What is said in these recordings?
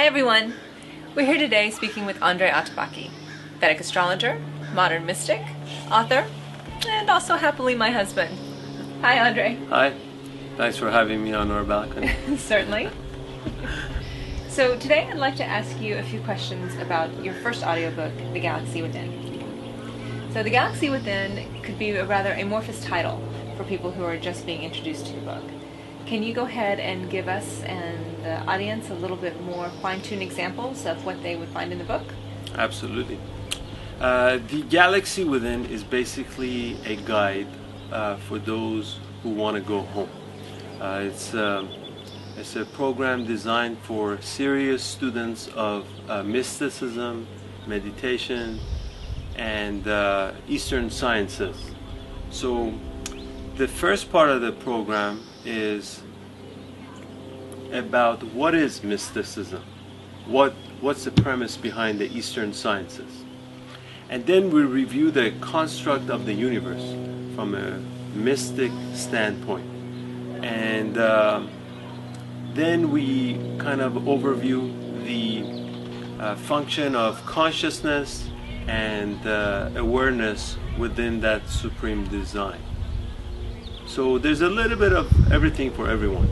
everyone! We're here today speaking with Andrei Atabaki, Vedic astrologer, modern mystic, author, and also happily my husband. Hi, Andrei. Hi. Thanks for having me on our balcony. Certainly. So today I'd like to ask you a few questions about your first audiobook, The Galaxy Within. So The Galaxy Within could be a rather amorphous title for people who are just being introduced to the book. Can you go ahead and give us and the audience a little bit more fine-tuned examples of what they would find in the book? Absolutely. The Galaxy Within is basically a guide for those who want to go home. It's a program designed for serious students of mysticism, meditation, and Eastern sciences. So the first part of the program is about what is mysticism, what's the premise behind the Eastern sciences, and then we review the construct of the universe from a mystic standpoint, and then we kind of overview the function of consciousness and awareness within that supreme design. So there's a little bit of everything for everyone.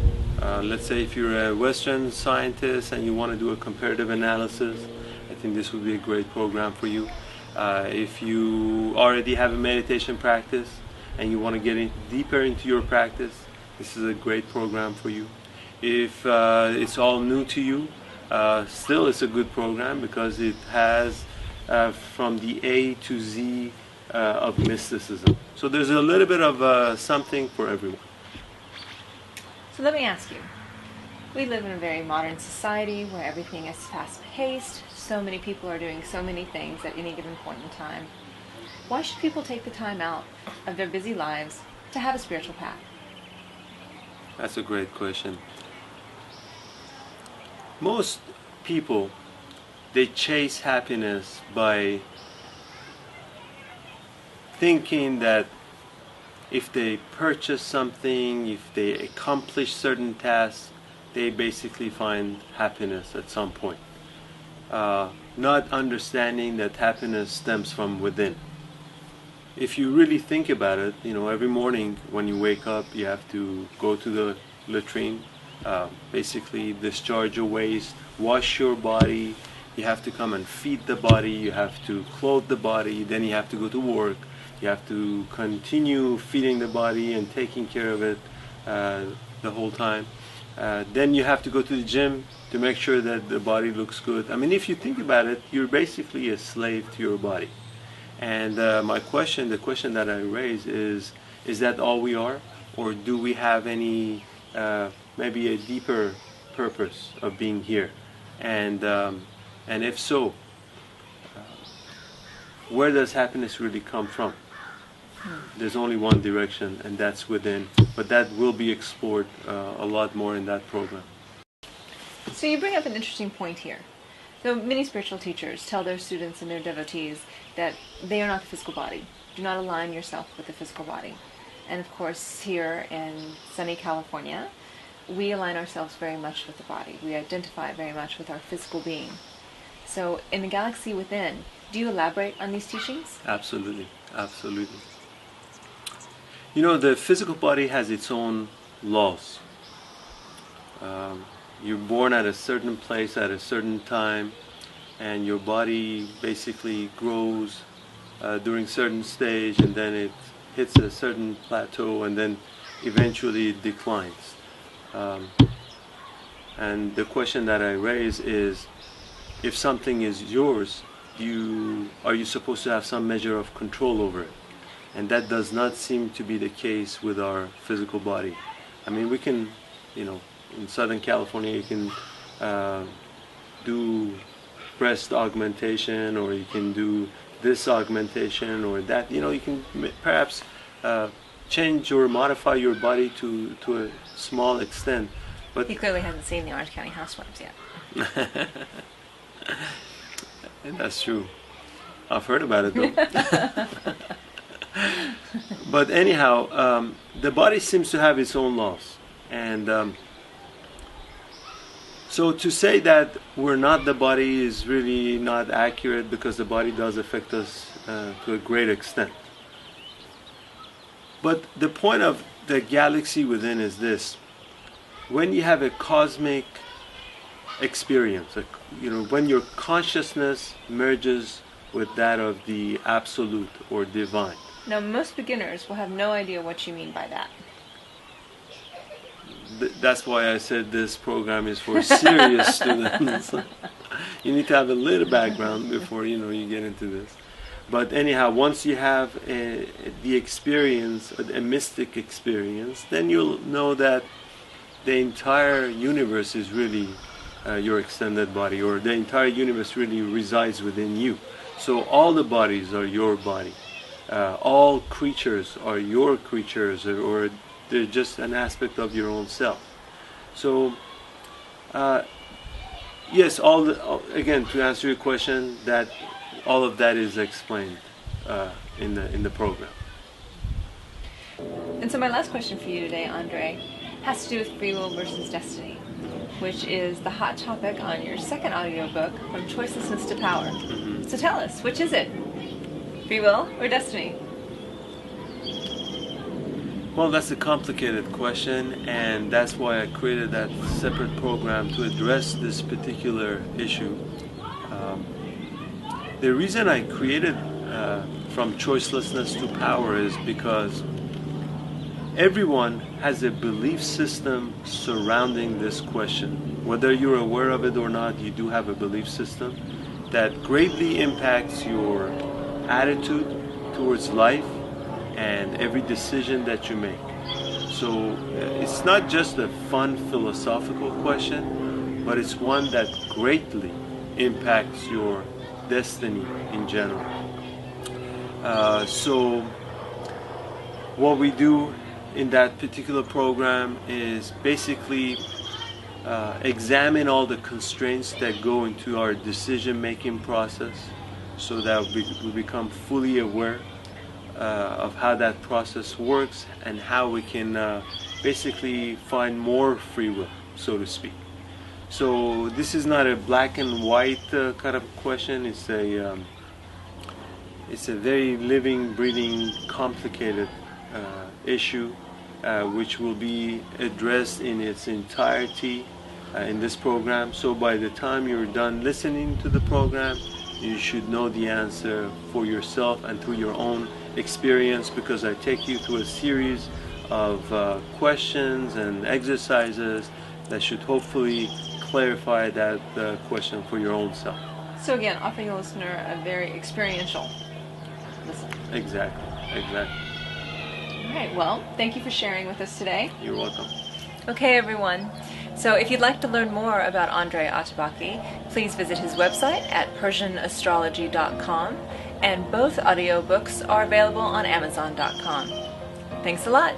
Let's say if you're a Western scientist and you want to do a comparative analysis, I think this would be a great program for you. If you already have a meditation practice and you want to get deeper into your practice, this is a great program for you. If it's all new to you, still it's a good program because it has from the A to Z of mysticism. So there's a little bit of something for everyone. So let me ask you, we live in a very modern society where everything is fast-paced, so many people are doing so many things at any given point in time. Why should people take the time out of their busy lives to have a spiritual path? That's a great question. Most people, they chase happiness by thinking that if they purchase something, if they accomplish certain tasks, they basically find happiness at some point. Not understanding that happiness stems from within. If you really think about it, every morning when you wake up, you have to go to the latrine, basically discharge your waste, wash your body, you have to come and feed the body, you have to clothe the body, then you have to go to work. You have to continue feeding the body and taking care of it the whole time. Then you have to go to the gym to make sure that the body looks good. I mean, if you think about it, you're basically a slave to your body. And the question that I raise is that all we are? Or do we have any, maybe a deeper purpose of being here? And if so, where does happiness really come from? There's only one direction, and that's within, but that will be explored a lot more in that program. So you bring up an interesting point here. So many spiritual teachers tell their students and their devotees that they are not the physical body. Do not align yourself with the physical body. And of course, here in sunny California, we align ourselves very much with the body. We identify very much with our physical being. So in The Galaxy Within, do you elaborate on these teachings? Absolutely, absolutely. The physical body has its own laws. You're born at a certain place at a certain time, and your body basically grows during a certain stage, and then it hits a certain plateau, and then eventually it declines. And the question that I raise is, if something is yours, are you supposed to have some measure of control over it? And that does not seem to be the case with our physical body. I mean, we can, in Southern California, you can do breast augmentation, or you can do this augmentation or that. You can perhaps change or modify your body to a small extent. But he clearly hasn't seen the Orange County Housewives yet. That's true. I've heard about it though. But anyhow, the body seems to have its own laws, and So to say that we're not the body is really not accurate, because the body does affect us to a great extent. But the point of the galaxy within is this: when you have a cosmic experience, when your consciousness merges with that of the absolute or divine. Now, most beginners will have no idea what you mean by that. That's why I said this program is for serious students. You need to have a little background before you get into this. But anyhow, once you have the experience, a mystic experience, then you'll know that the entire universe is really your extended body, or the entire universe really resides within you. So all the bodies are your body. All creatures are your creatures, or they're just an aspect of your own self. So, yes, again, to answer your question, that all of that is explained in the program. And so my last question for you today, Andre, has to do with free will versus destiny, which is the hot topic on your second audiobook, From Choicelessness to Power. Mm-hmm. So tell us, which is it? Free will or destiny? Well, that's a complicated question, and that's why I created that separate program to address this particular issue. The reason I created From Choicelessness to Power is because everyone has a belief system surrounding this question. Whether you're aware of it or not, you do have a belief system that greatly impacts your attitude towards life and every decision that you make. So it's not just a fun philosophical question, but it's one that greatly impacts your destiny in general. So what we do in that particular program is basically examine all the constraints that go into our decision-making process, so that we become fully aware of how that process works and how we can basically find more free will, so to speak. So this is not a black and white kind of question. It's a very living, breathing, complicated issue, which will be addressed in its entirety in this program. So by the time you're done listening to the program, you should know the answer for yourself and through your own experience, because I take you through a series of questions and exercises that should hopefully clarify that question for your own self. So again, offering the listener a very experiential listen. Exactly. All right, well, thank you for sharing with us today. You're welcome. Okay, everyone. So if you'd like to learn more about Andre Atabaki, please visit his website at PersianAstrology.com, and both audiobooks are available on Amazon.com. Thanks a lot.